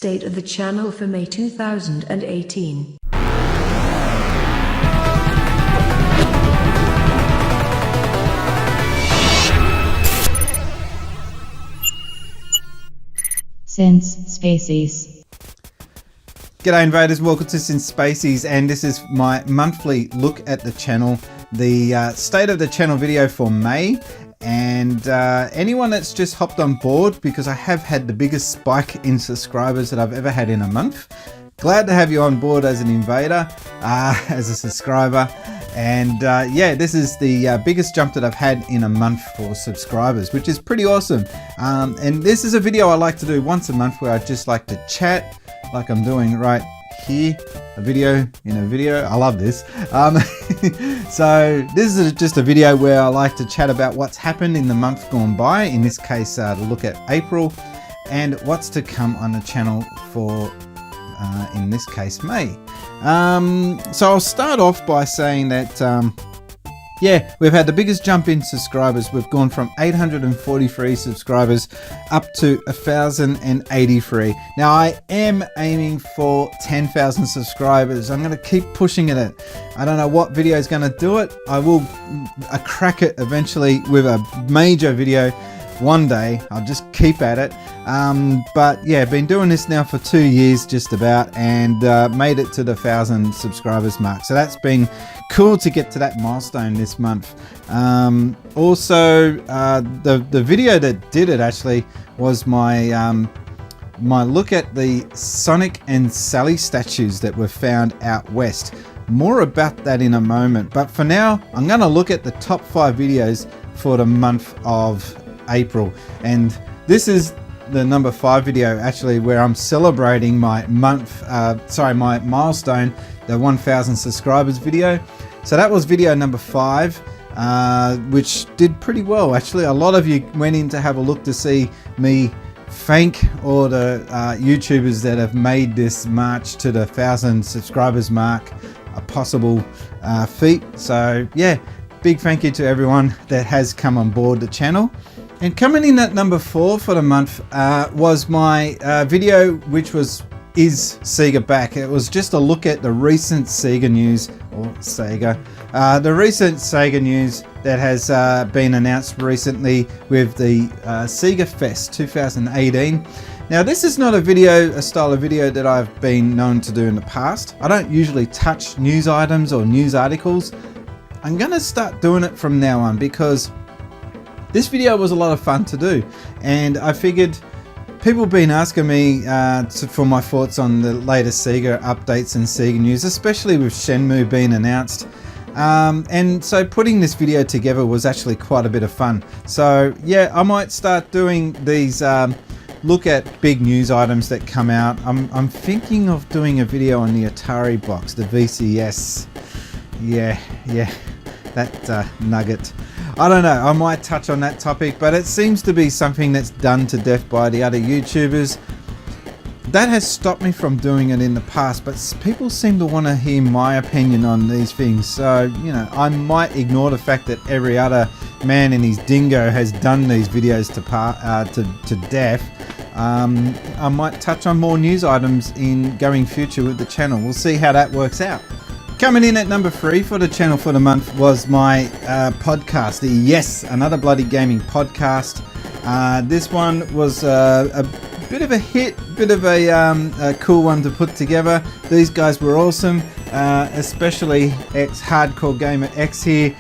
State of the channel for May 2018. Since Spacies. G'day invaders, welcome to Since Spacies, and this is my monthly look at the channel, the state of the channel video for May. And anyone that's just hopped on board, because I have had the biggest spike in subscribers that I've ever had in a month. Glad to have you on board as an invader, as a subscriber. And yeah, this is the biggest jump that I've had in a month for subscribers, which is pretty awesome. And this is a video I like to do once a month where I just like to chat like I'm doing right here, a video in a video. I love this. So this is just a video where I like to chat about what's happened in the month gone by, in this case to look at April, and what's to come on the channel for in this case May. So I'll start off by saying that yeah, we've had the biggest jump in subscribers. We've gone from 843 subscribers up to 1,083. Now I am aiming for 10,000 subscribers. I'm going to keep pushing at it. I don't know what video is going to do it. I will crack it eventually with a major video one day. I'll just keep at it. But yeah, been doing this now for 2 years just about, and made it to the 1,000 subscribers mark. So that's been cool to get to that milestone this month. Also, the video that did it actually was my my look at the Sonic and Sally statues that were found out west. More about that in a moment, but for now I'm going to look at the top 5 videos for the month of April, and this is the number 5 video actually, where I'm celebrating my month, my milestone, the 1,000 subscribers video. So that was video number 5, which did pretty well actually. A lot of you went in to have a look to see me thank all the YouTubers that have made this march to the 1,000 subscribers mark a possible feat. So yeah, big thank you to everyone that has come on board the channel. And coming in at number 4 for the month was my video, which was Is Sega Back? It was just a look at the recent Sega news, or Sega, the recent Sega news that has been announced recently with the Sega Fest 2018. Now this is not a style of video that I've been known to do in the past. I don't usually touch news items or news articles. I'm going to start doing it from now on, because this video was a lot of fun to do, and I figured people have been asking me for my thoughts on the latest Sega updates and Sega news, especially with Shenmue being announced. And so putting this video together was actually quite a bit of fun. So yeah, I might start doing these look at big news items that come out. I'm thinking of doing a video on the Atari box, the VCS. Yeah, that nugget. I don't know, I might touch on that topic, but it seems to be something that's done to death by the other YouTubers. That has stopped me from doing it in the past, but people seem to want to hear my opinion on these things. So, you know, I might ignore the fact that every other man and his dingo has done these videos to death. I might touch on more news items in going future with the channel. We'll see how that works out. Coming in at number 3 for the channel for the month was my podcast, the Yes, Another Bloody Gaming podcast. This one was a bit of a hit, bit of a cool one to put together. These guys were awesome, especially Hardcore Gamer X here.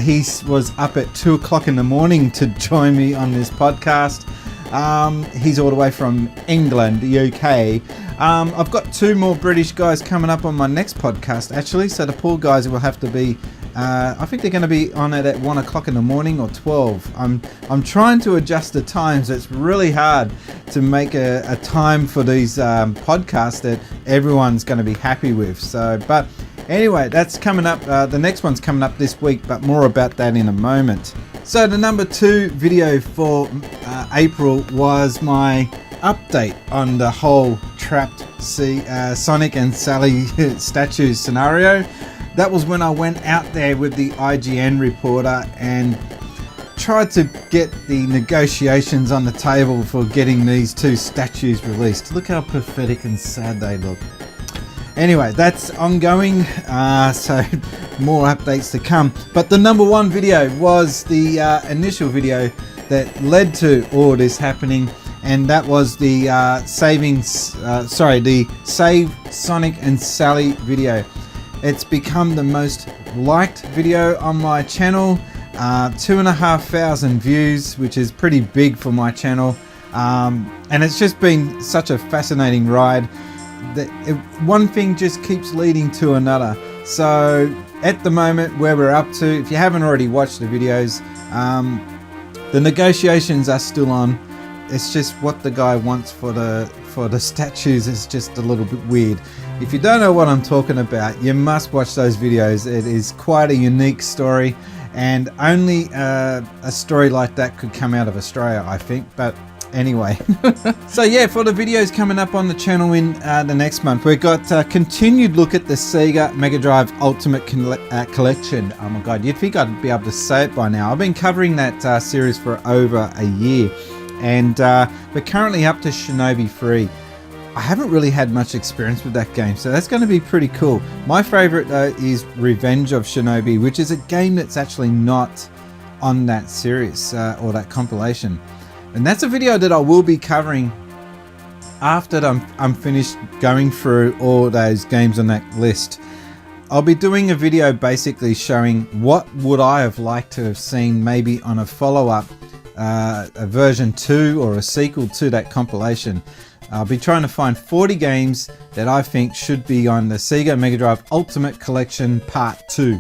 He was up at 2 o'clock in the morning to join me on this podcast. He's all the way from England, the UK. I've got 2 more British guys coming up on my next podcast actually, so the poor guys will have to be, I think they're going to be on it at 1 o'clock in the morning or 12. I'm trying to adjust the times. It's really hard to make a time for these podcasts that everyone's going to be happy with. So, but anyway, that's coming up. The next one's coming up this week, but more about that in a moment. So the number 2 video for April was my update on the whole trapped Sonic and Sally statue scenario. That was when I went out there with the IGN reporter and tried to get the negotiations on the table for getting these two statues released. Look how pathetic and sad they look. Anyway, that's ongoing, so more updates to come. But the number one video was the initial video that led to all this happening, and that was the the Save Sonic and Sally video. It's become the most liked video on my channel. 2,500 views, which is pretty big for my channel, and it's just been such a fascinating ride that one thing just keeps leading to another. So at the moment, where we're up to, if you haven't already watched the videos, the negotiations are still on. It's just what the guy wants for the statues is just a little bit weird. If you don't know what I'm talking about, you must watch those videos. It is quite a unique story, and only a story like that could come out of Australia, I think. But anyway, so yeah, for the videos coming up on the channel in the next month, we've got a continued look at the Sega Mega Drive Ultimate Collection. Oh my god, you'd think I'd be able to say it by now. I've been covering that series for over a year, and we're currently up to Shinobi 3. I haven't really had much experience with that game, so that's going to be pretty cool. My favorite though is Revenge of Shinobi, which is a game that's actually not on that series or that compilation. And that's a video that I will be covering after I'm finished going through all those games on that list. I'll be doing a video basically showing what would I have liked to have seen maybe on a follow-up, a version 2 or a sequel to that compilation. I'll be trying to find 40 games that I think should be on the Sega Mega Drive Ultimate Collection Part 2.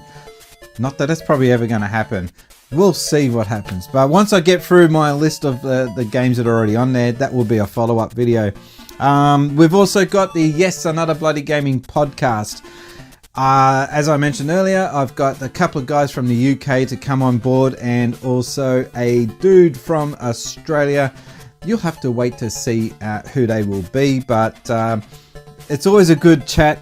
Not that it's probably ever going to happen. We'll see what happens. But once I get through my list of the games that are already on there, that will be a follow-up video. We've also got the Yes Another Bloody Gaming podcast. As I mentioned earlier, I've got a couple of guys from the UK to come on board, and also a dude from Australia. You'll have to wait to see who they will be, but it's always a good chat.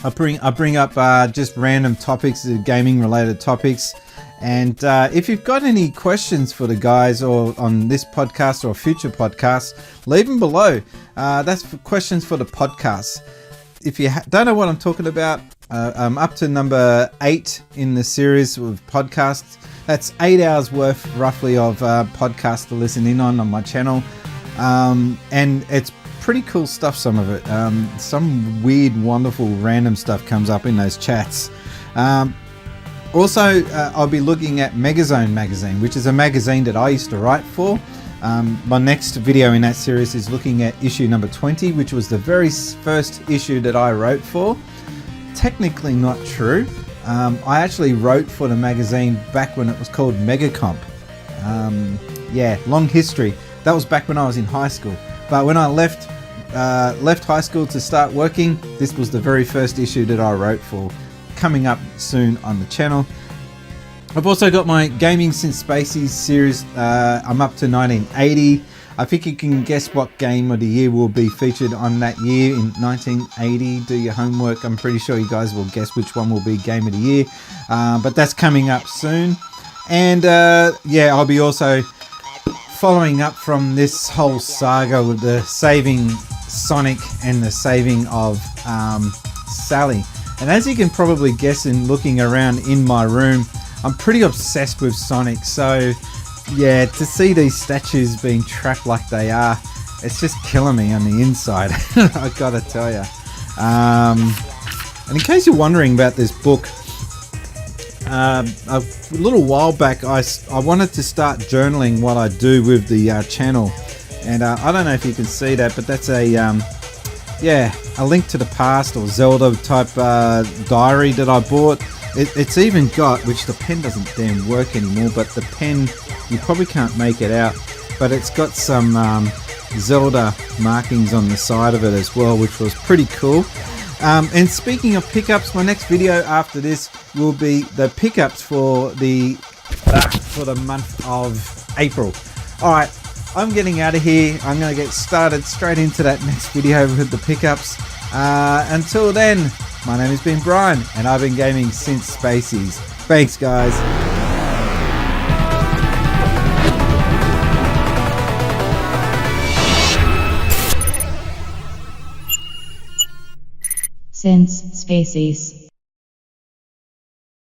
I bring up just random topics, gaming related topics, and if you've got any questions for the guys or on this podcast or future podcasts, leave them below. That's for questions for the podcast. If you don't know what I'm talking about, I'm up to number 8 in the series of podcasts. That's 8 hours worth roughly of podcasts to listen in on my channel, and it's pretty cool stuff, some of it. Some weird, wonderful, random stuff comes up in those chats. Also, I'll be looking at Megazone magazine, which is a magazine that I used to write for. My next video in that series is looking at issue number 20, which was the very first issue that I wrote for. Technically not true. I actually wrote for the magazine back when it was called Megacomp. Yeah, long history. That was back when I was in high school. But when I left high school to start working, this was the very first issue that I wrote for. Coming up soon on the channel. I've also got my Gaming Since Spacies series. I'm up to 1980. I think you can guess what game of the year will be featured on that year in 1980. Do your homework. I'm pretty sure you guys will guess which one will be game of the year. But that's coming up soon. And yeah, I'll be also following up from this whole saga with the saving Sonic and the saving of Sally. And as you can probably guess in looking around in my room, I'm pretty obsessed with Sonic. So yeah, to see these statues being trapped like they are, it's just killing me on the inside. I gotta tell you. And in case you're wondering about this book, a little while back I wanted to start journaling what I do with the channel, and I don't know if you can see that, but that's a Link to the Past or Zelda type diary that I bought. It's even got, which the pen doesn't damn work anymore, but the pen, you probably can't make it out, but it's got some Zelda markings on the side of it as well, which was pretty cool. And speaking of pickups, my next video after this will be the pickups for the month of April. Alright, I'm getting out of here. I'm going to get started straight into that next video with the pickups. Until then, my name has been Brian, and I've been gaming since Spacies. Thanks, guys. Since Spacies.